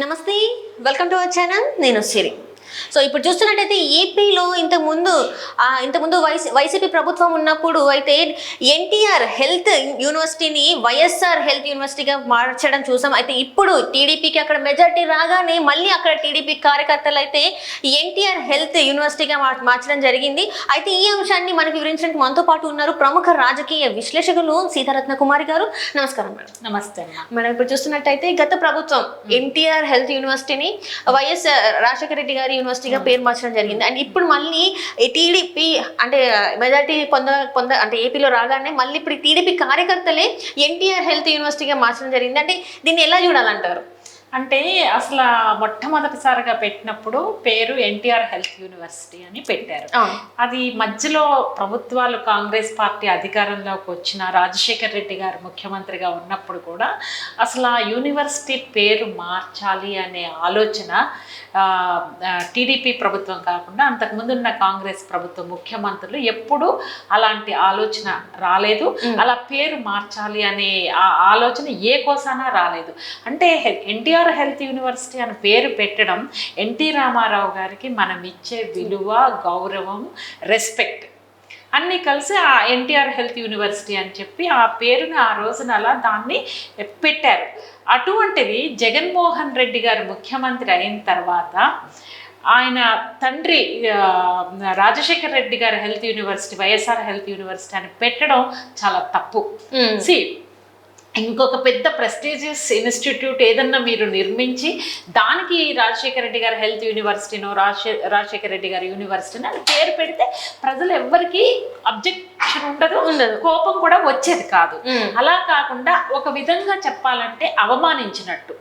నమస్తే, welcome to our channel. నేను సిరి. So ఇప్పుడు చూస్తున్నట్టయితే ఏపీలో ఇంతకుముందు వైసీపీ ప్రభుత్వం ఉన్నప్పుడు అయితే ఎన్టీఆర్ హెల్త్ యూనివర్సిటీని వైఎస్ఆర్ హెల్త్ యూనివర్సిటీగా మార్చడం చూసాం. అయితే ఇప్పుడు టీడీపీకి అక్కడ మెజార్టీ రాగానే మళ్ళీ అక్కడ టీడీపీ కార్యకర్తలు అయితే ఎన్టీఆర్ హెల్త్ యూనివర్సిటీగా మార్చడం జరిగింది. అయితే ఈ అంశాన్ని మనకు వివరించడానికి మనతో పాటు ఉన్నారు ప్రముఖ రాజకీయ విశ్లేషకులు సీతారత్న కుమారి గారు. నమస్కారం మేడం. నమస్తే. మనం ఇప్పుడు చూస్తున్నట్టయితే గత ప్రభుత్వం ఎన్టీఆర్ హెల్త్ యూనివర్సిటీని వైఎస్ రాజశేఖర రెడ్డి గారి యూనివర్సిటీగా పేరు మార్చడం జరిగింది. అండ్ ఇప్పుడు మళ్ళీ టీడీపీ అంటే మెజారిటీ అంటే ఏపీలో రాగానే మళ్ళీ ఇప్పుడు టీడీపీ కార్యకర్తలే ఎన్టీఆర్ హెల్త్ యూనివర్సిటీగా మార్చడం జరిగింది. అంటే దీన్ని ఎలా చూడాలంటారు? అంటే అసలు మొట్టమొదటిసారిగా పెట్టినప్పుడు పేరు ఎన్టీఆర్ హెల్త్ యూనివర్సిటీ అని పెట్టారు. అది మధ్యలో ప్రభుత్వాలు కాంగ్రెస్ పార్టీ అధికారంలోకి వచ్చిన రాజశేఖర్ రెడ్డి గారు ముఖ్యమంత్రిగా ఉన్నప్పుడు కూడా అసలు ఆ యూనివర్సిటీ పేరు మార్చాలి అనే ఆలోచన టీడీపీ ప్రభుత్వం కాకుండా అంతకుముందు ఉన్న కాంగ్రెస్ ప్రభుత్వం ముఖ్యమంత్రులు ఎప్పుడూ అలాంటి ఆలోచన రాలేదు. అలా పేరు మార్చాలి అనే ఆలోచన ఏ కోసానా రాలేదు. అంటే ఎన్టీఆర్ హెల్త్ యూనివర్సిటీ అని పేరు పెట్టడం ఎన్టీ రామారావు గారికి మనం ఇచ్చే విలువ, గౌరవం, రెస్పెక్ట్ అన్నీ కలిసి ఆ ఎన్టీఆర్ హెల్త్ యూనివర్సిటీ అని చెప్పి ఆ పేరుని ఆ రోజున అలా దాన్ని పెట్టారు. అటువంటిది జగన్మోహన్ రెడ్డి గారు ముఖ్యమంత్రి అయిన తర్వాత ఆయన తండ్రి రాజశేఖర రెడ్డి గారి health university YSR health university అని పెట్టడం చాలా తప్పు. ఇంకొక పెద్ద ప్రెస్టీజియస్ ఇన్స్టిట్యూట్ ఏదన్నా మీరు నిర్మించి దానికి రాజశేఖర రెడ్డి గారి హెల్త్ యూనివర్సిటీనో రాజశేఖర రెడ్డి గారి యూనివర్సిటీని అని పేరు పెడితే ప్రజలు ఎవ్వరికి అబ్జెక్షన్ ఉండదు, కోపం కూడా వచ్చేది కాదు. అలా కాకుండా ఒక విధంగా చెప్పాలంటే అవమానించినట్టు.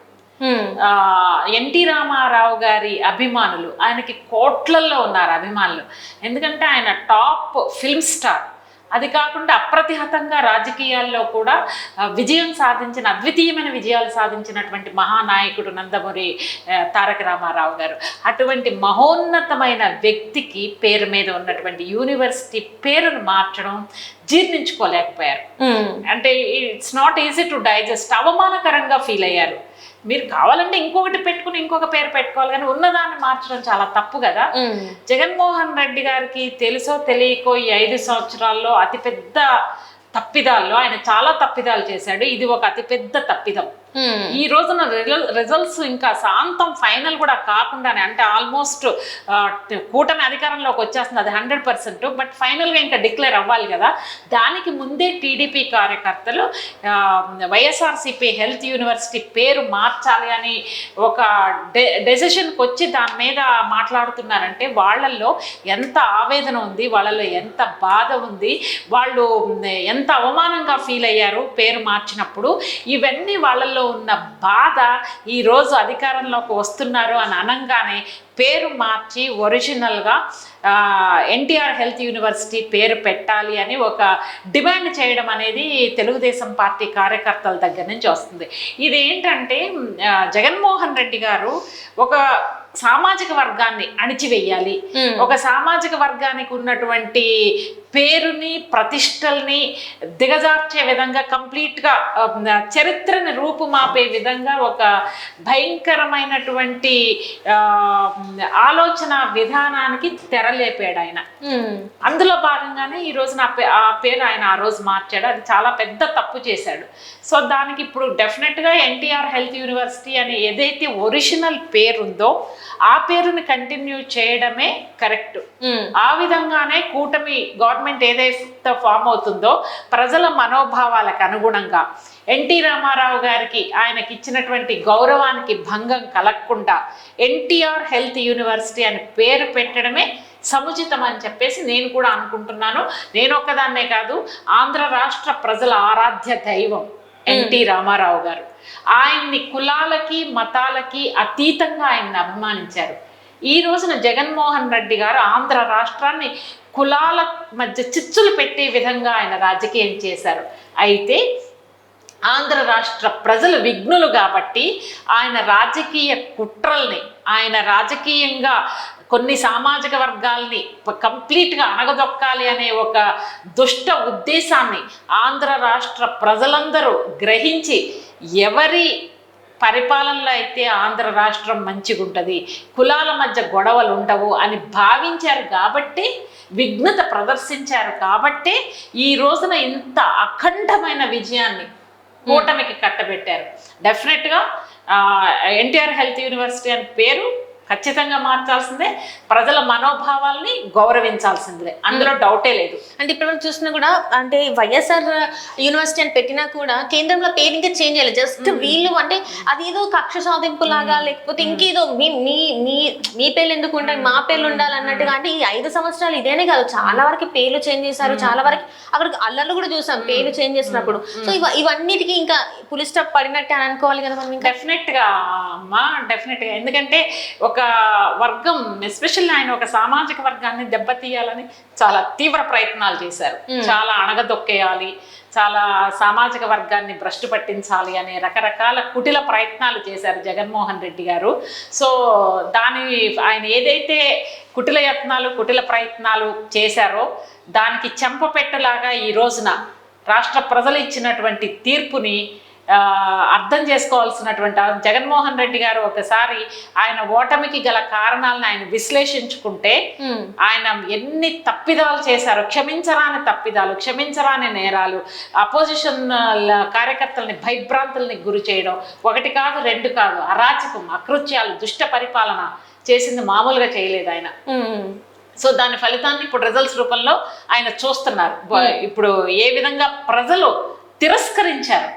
ఎన్టీ రామారావు గారి అభిమానులు, ఆయనకి కోట్లల్లో ఉన్నారు అభిమానులు. ఎందుకంటే ఆయన టాప్ ఫిల్మ్ స్టార్. అది కాకుండా అప్రతిహతంగా రాజకీయాల్లో కూడా విజయం సాధించిన అద్వితీయమైన విజయాలు సాధించినటువంటి మహానాయకుడు నందమూరి తారక రామారావు గారు. అటువంటి మహోన్నతమైన వ్యక్తికి పేరు మీద ఉన్నటువంటి యూనివర్సిటీ పేరును మార్చడం జీర్ణించుకోలేకపోయారు. అంటే it's not easy to digest. అవమానకరంగా ఫీల్ అయ్యారు. మీరు కావాలంటే ఇంకొకటి పెట్టుకుని ఇంకొక పేరు పెట్టుకోవాలి, కానీ ఉన్నదాన్ని మార్చడం చాలా తప్పు కదా. జగన్మోహన్ రెడ్డి గారికి తెలుసో తెలియకో ఈ 5 సంవత్సరాల్లో అతిపెద్ద తప్పిదాల్లో ఆయన చాలా తప్పిదాలు చేశాడు. ఇది ఒక అతిపెద్ద తప్పిదం. ఈ రోజున రిజల్ట్స్ ఇంకా శాంతం ఫైనల్ కూడా కాకుండానే, అంటే ఆల్మోస్ట్ కూటమి అధికారంలోకి వచ్చేస్తుంది, అది 100%. బట్ ఫైనల్గా ఇంకా డిక్లేర్ అవ్వాలి కదా. దానికి ముందే టీడీపీ కార్యకర్తలు వైఎస్ఆర్సీపీ హెల్త్ యూనివర్సిటీ పేరు మార్చాలి అని ఒక డెసిషన్కి వచ్చి దాని మీద మాట్లాడుతున్నారంటే వాళ్ళల్లో ఎంత ఆవేదన ఉంది, వాళ్ళలో ఎంత బాధ ఉంది, వాళ్ళు ఎంత అవమానంగా ఫీల్ అయ్యారు పేరు మార్చినప్పుడు. ఇవన్నీ వాళ్ళల్లో ఉన్న బాధ ఈరోజు అధికారంలోకి వస్తున్నారు అని అనగానే పేరు మార్చి ఒరిజినల్గా ఎన్టీఆర్ హెల్త్ యూనివర్సిటీ పేరు పెట్టాలి అని ఒక డిమాండ్ చేయడం అనేది తెలుగుదేశం పార్టీ కార్యకర్తల దగ్గర నుంచి వస్తుంది. ఇది ఏంటంటే జగన్మోహన్ రెడ్డి గారు ఒక సామాజిక వర్గాన్ని అణిచివేయాలి, ఒక సామాజిక వర్గానికి ఉన్నటువంటి పేరుని ప్రతిష్టల్ని దిగజార్చే విధంగా, కంప్లీట్గా చరిత్రని రూపుమాపే విధంగా ఒక భయంకరమైనటువంటి ఆలోచన విధానానికి తెరలేపాడు ఆయన. అందులో భాగంగానే ఈ రోజున ఆ పేరు ఆయన ఆ రోజు మార్చాడు. అది చాలా పెద్ద తప్పు చేశాడు. సో దానికి ఇప్పుడు డెఫినెట్గా ఎన్టీఆర్ హెల్త్ యూనివర్సిటీ అని ఏదైతే ఒరిజినల్ పేరు ఉందో ఆ పేరుని కంటిన్యూ చేయడమే కరెక్ట్. ఆ విధంగానే కూటమి గవర్నమెంట్ ఏదైతే ఫామ్ అవుతుందో ప్రజల మనోభావాలకు అనుగుణంగా ఎన్టీ రామారావు గారికి ఆయనకి ఇచ్చినటువంటి గౌరవానికి భంగం కలగకుండా ఎన్టీఆర్ హెల్త్ యూనివర్సిటీ అని పేరు పెట్టడమే సముచితం అని చెప్పేసి నేను కూడా అనుకుంటున్నాను. నేను ఒక్కదాన్నే కాదు, ఆంధ్ర రాష్ట్ర ప్రజల ఆరాధ్య దైవం ఎన్టీ రామారావు గారు. ఆయన్ని కులాలకి మతాలకి అతీతంగా ఆయన్ని అభిమానించారు. ఈ రోజున జగన్మోహన్ రెడ్డి గారు ఆంధ్ర రాష్ట్రాన్ని కులాల మధ్య చిచ్చులు పెట్టే విధంగా ఆయన రాజకీయం చేశారు. అయితే ఆంధ్ర రాష్ట్ర ప్రజలు విఘ్నులు కాబట్టి ఆయన రాజకీయ కుట్రల్ని, ఆయన రాజకీయంగా కొన్ని సామాజిక వర్గాల్ని కంప్లీట్గా అణగదొక్కాలి అనే ఒక దుష్ట ఉద్దేశాన్ని ఆంధ్ర రాష్ట్ర ప్రజలందరూ గ్రహించి ఎవరి పరిపాలనలో అయితే ఆంధ్ర రాష్ట్రం మంచిగా ఉంటుంది, కులాల మధ్య గొడవలు ఉండవు అని భావించారు కాబట్టి, విఘ్నత ప్రదర్శించారు కాబట్టి ఈ రోజున ఇంత అఖండమైన విజయాన్ని కూటమికి కట్టబెట్టారు. డెఫినెట్గా ఎన్టీఆర్ హెల్త్ యూనివర్సిటీ అని పేరు ఖచ్చితంగా మార్చాల్సిందే, ప్రజల మనోభావాల్ని గౌరవించాల్సిందే, అందులో డౌటే లేదు. అంటే ఇప్పుడు మనం చూసినా కూడా అంటే వైఎస్ఆర్ యూనివర్సిటీ అని పెట్టినా కూడా కేంద్రంలో పేరు ఇంకా చేంజ్ చేయాలి. జస్ట్ వీళ్ళు అంటే అది ఏదో కక్ష సాధింపు లాగా లేకపోతే ఇంకేదో మీ మీ మీ మీ పేర్లు ఎందుకు ఉంటాయి, మా పేర్లు ఉండాలి అన్నట్టుగా. అంటే ఈ 5 సంవత్సరాలు ఇదేనే కాదు, చాలా వరకు పేర్లు చేంజ్ చేశారు, చాలా వరకు అక్కడ అల్లర్లు కూడా చూసాం పేర్లు చేంజ్ చేసినప్పుడు. సో ఇవన్నిటికీ ఇంకా పులి స్టాప్ పడినట్టే అని అనుకోవాలి కదా మనం. డెఫినెట్గా అమ్మా, డెఫినెట్గా. ఎందుకంటే ఒక వర్గం, ఎస్పెషల్లీ ఆయన ఒక సామాజిక వర్గాన్ని దెబ్బతీయాలని చాలా తీవ్ర ప్రయత్నాలు చేశారు. చాలా అణగదొక్కేయాలి, చాలా సామాజిక వర్గాన్ని భ్రష్టు పట్టించాలి అనే రకరకాల కుటిల ప్రయత్నాలు చేశారు జగన్మోహన్ రెడ్డి గారు. సో ఆయన ఏదైతే కుటిల యత్నాలు, కుటిల ప్రయత్నాలు చేశారో దానికి చెంపపెట్టులాగా ఈ రోజున రాష్ట్ర ప్రజలు ఇచ్చినటువంటి తీర్పుని అర్థం చేసుకోవాల్సినటువంటి జగన్మోహన్ రెడ్డి గారు ఒకసారి ఆయన ఓటమికి గల కారణాలను ఆయన విశ్లేషించుకుంటే, ఆయన ఎన్ని తప్పిదాలు చేశారో, క్షమించరాని తప్పిదాలు, క్షమించరాని నేరాలు, అపోజిషన్ కార్యకర్తల్ని భయభ్రాంతుల్ని గురి చేయడం, 1 కాదు 2 కాదు, అరాచకం, అకృత్యాలు, దుష్ట పరిపాలన చేసింది మామూలుగా చేయలేదు ఆయన. సో దాని ఫలితాన్ని ఇప్పుడు రిజల్ట్స్ రూపంలో ఆయన చూస్తున్నారు. ఇప్పుడు ఏ విధంగా ప్రజలు తిరస్కరించారు,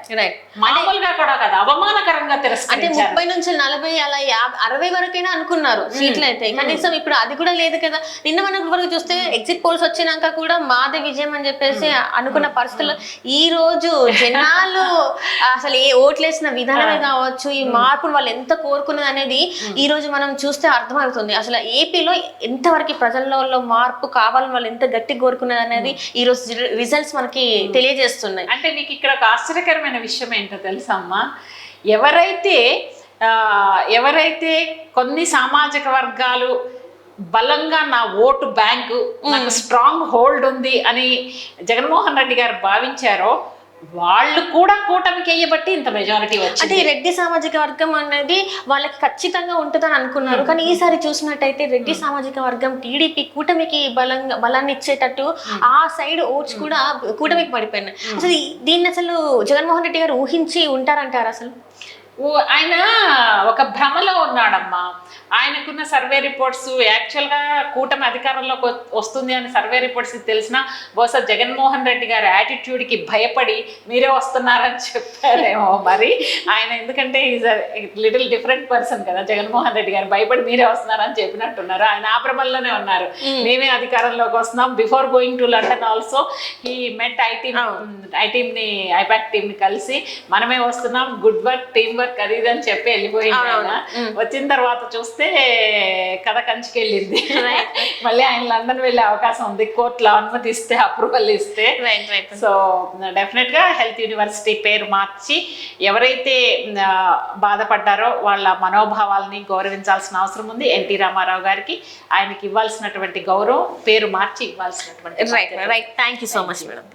మామూలుగా కూడా కదా, అవమానకరంగా తిరస్కరించారు. అంటే 30 నుంచి 40 అలా 60 వరకైనా అనుకున్నారు సీట్లు అయితే, కనీసం ఇప్పుడు అది కూడా లేదు కదా. నిన్న మన వరకు చూస్తే ఎగ్జిట్ పోల్స్ వచ్చినాక కూడా మాదే విజయం అని చెప్పేసి అనుకున్న పరిస్థితుల్లో ఈ రోజు జనాలు అసలు ఓట్లేసిన విధానమే కావచ్చు, ఈ మార్పును వాళ్ళు ఎంత కోరుకున్నది అనేది ఈ రోజు మనం చూస్తే అర్థమవుతుంది. అసలు ఏపీలో ఎంతవరకు ప్రజల్లో మార్పు కావాలని వాళ్ళు ఎంత గట్టి కోరుకున్నది అనేది ఈ రోజు రిజల్ట్స్ మనకి తెలియజేస్తున్నాయి. అంటే మీకు ఇక్కడ ఒక ఆశ్చర్యకరమైన విషయం ఏంటో తెలుసా అమ్మా, ఎవరైతే కొన్ని సామాజిక వర్గాలు బలంగా నా ఓటు బ్యాంకు, నాకు స్ట్రాంగ్ హోల్డ్ ఉంది అని జగన్మోహన్ రెడ్డి గారు భావించారో వాళ్ళు కూడా కూటమికి అయ్యబట్టి ఇంత మెజారిటీ వచ్చింది. అంటే రెడ్డి సామాజిక వర్గం అనేది వాళ్ళకి ఖచ్చితంగా ఉంటుందని అనుకున్నారు, కానీ ఈసారి చూసినట్టయితే రెడ్డి సామాజిక వర్గం టీడీపీ కూటమికి బలాన్ని ఇచ్చేటట్టు ఆ సైడ్ ఓట్స్ కూడా కూటమికి పడిపోయినాయి. అసలు దీన్ని అసలు జగన్మోహన్ రెడ్డి గారు ఊహించి ఉంటారంటారు అసలు? ఆయన ఒక భ్రమలో ఉన్నాడమ్మా. ఆయనకున్న సర్వే రిపోర్ట్స్ యాక్చువల్గా కూటమి అధికారంలోకి వస్తుంది అని సర్వే రిపోర్ట్స్ తెలిసినా బహుశా జగన్మోహన్ రెడ్డి గారి యాటిట్యూడ్కి భయపడి మీరే వస్తున్నారని చెప్పారేమో మరి. ఆయన ఎందుకంటే ఈజ్ లిటిల్ డిఫరెంట్ పర్సన్ కదా జగన్మోహన్ రెడ్డి గారు, భయపడి మీరే వస్తున్నారని చెప్పినట్టున్నారు. ఆయన ఆ భ్రమల్లోనే ఉన్నారు, మేమే అధికారంలోకి వస్తున్నాం. Before going to London also he met IPAC టీమ్ని కలిసి మనమే వస్తున్నాం, గుడ్ వర్క్, టీమ్ వర్క్, అది ఇది అని చెప్పి వెళ్ళిపోయింది. వచ్చిన తర్వాత చూస్తే కథ కంచుకెళ్ళింది. మళ్ళీ ఆయన లండన్ వెళ్ళే అవకాశం ఉంది, కోర్టులో అనుమతిస్తే, అప్రూవల్ ఇస్తే. సో డెఫినెట్ గా హెల్త్ యూనివర్సిటీ పేరు మార్చి ఎవరైతే బాధపడ్డారో వాళ్ళ మనోభావాలని గౌరవించాల్సిన అవసరం ఉంది. ఎన్టీ రామారావు గారికి ఆయనకి ఇవ్వాల్సినటువంటి గౌరవం పేరు మార్చి ఇవ్వాల్సినటువంటి. Right, thank you so much madam.